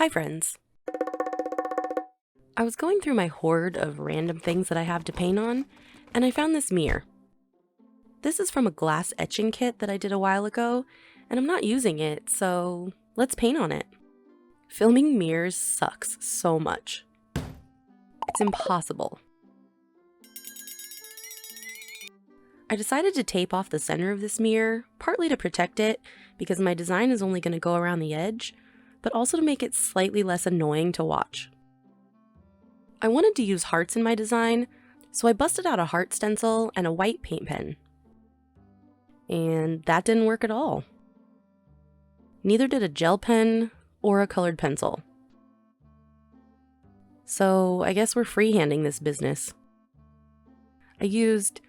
Hi friends! I was going through my hoard of random things that I have to paint on, and I found this mirror. This is from a glass etching kit that I did a while ago, and I'm not using it, so let's paint on it. Filming mirrors sucks so much. It's impossible. I decided to tape off the center of this mirror, partly to protect it, because my design is only going to go around the edge, but also to make it slightly less annoying to watch. I wanted to use hearts in my design, so I busted out a heart stencil and a white paint pen. And that didn't work at all. Neither did a gel pen or a colored pencil. So I guess we're freehanding this business. I used,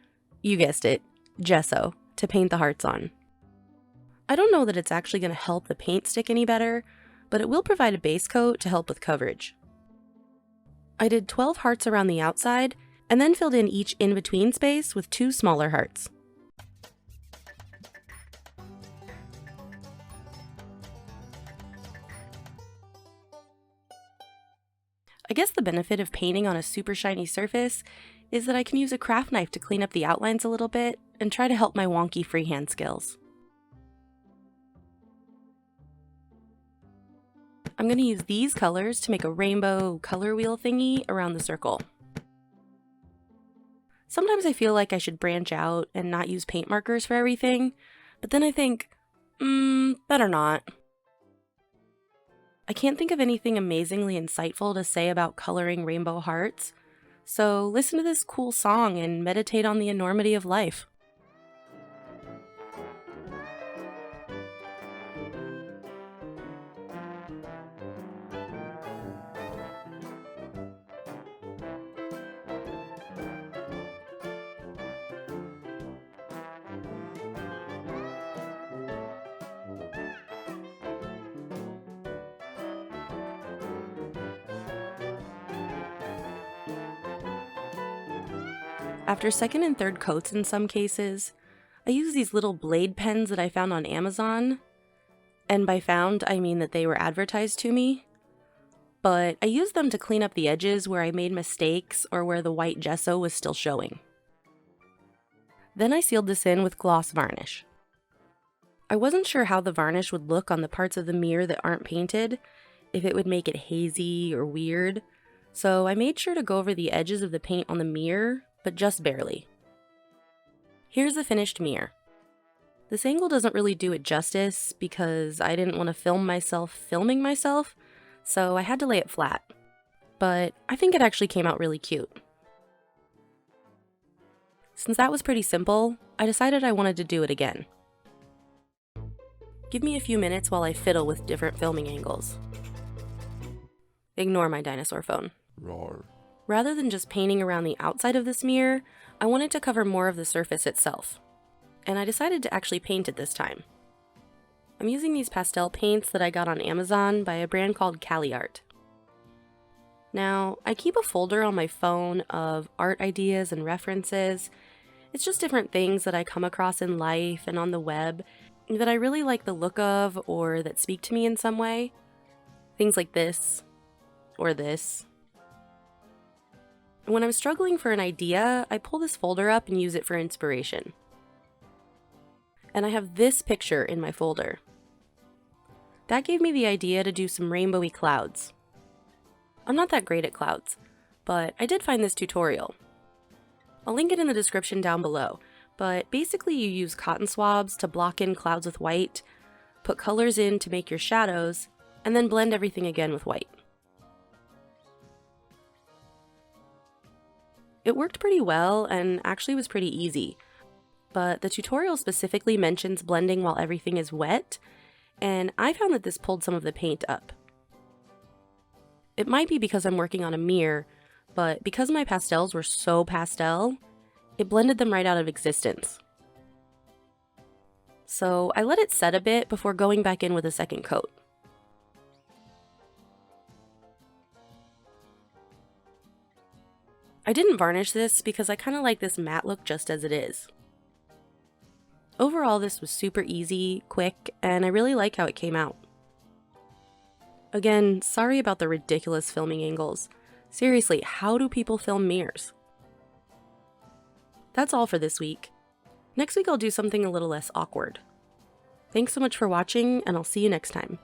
you guessed it, gesso to paint the hearts on. I don't know that it's actually going to help the paint stick any better, but it will provide a base coat to help with coverage. I did 12 hearts around the outside, and then filled in each in-between space with 2 smaller hearts. I guess the benefit of painting on a super shiny surface is that I can use a craft knife to clean up the outlines a little bit and try to help my wonky freehand skills. I'm going to use these colors to make a rainbow color wheel thingy around the circle. Sometimes I feel like I should branch out and not use paint markers for everything, but then I think, better not. I can't think of anything amazingly insightful to say about coloring rainbow hearts, so listen to this cool song and meditate on the enormity of life. After second and third coats in some cases, I use these little blade pens that I found on Amazon. And by found, I mean that they were advertised to me. But I used them to clean up the edges where I made mistakes or where the white gesso was still showing. Then I sealed this in with gloss varnish. I wasn't sure how the varnish would look on the parts of the mirror that aren't painted, if it would make it hazy or weird, so I made sure to go over the edges of the paint on the mirror, but just barely. Here's the finished mirror. This angle doesn't really do it justice because I didn't want to film myself filming myself, so I had to lay it flat. But I think it actually came out really cute. Since that was pretty simple, I decided I wanted to do it again. Give me a few minutes while I fiddle with different filming angles. Ignore my dinosaur phone. Roar. Rather than just painting around the outside of this mirror, I wanted to cover more of the surface itself. And I decided to actually paint it this time. I'm using these pastel paints that I got on Amazon by a brand called Cali Art. Now, I keep a folder on my phone of art ideas and references. It's just different things that I come across in life and on the web that I really like the look of or that speak to me in some way. Things like this, or this. When I'm struggling for an idea, I pull this folder up and use it for inspiration. And I have this picture in my folder. That gave me the idea to do some rainbowy clouds. I'm not that great at clouds, but I did find this tutorial. I'll link it in the description down below, but basically you use cotton swabs to block in clouds with white, put colors in to make your shadows, and then blend everything again with white. It worked pretty well and actually was pretty easy, but the tutorial specifically mentions blending while everything is wet, and I found that this pulled some of the paint up. It might be because I'm working on a mirror, but because my pastels were so pastel, it blended them right out of existence. So I let it set a bit before going back in with a second coat. I didn't varnish this because I kind of like this matte look just as it is. Overall, this was super easy, quick, and I really like how it came out. Again, sorry about the ridiculous filming angles. Seriously, how do people film mirrors? That's all for this week. Next week I'll do something a little less awkward. Thanks so much for watching, and I'll see you next time.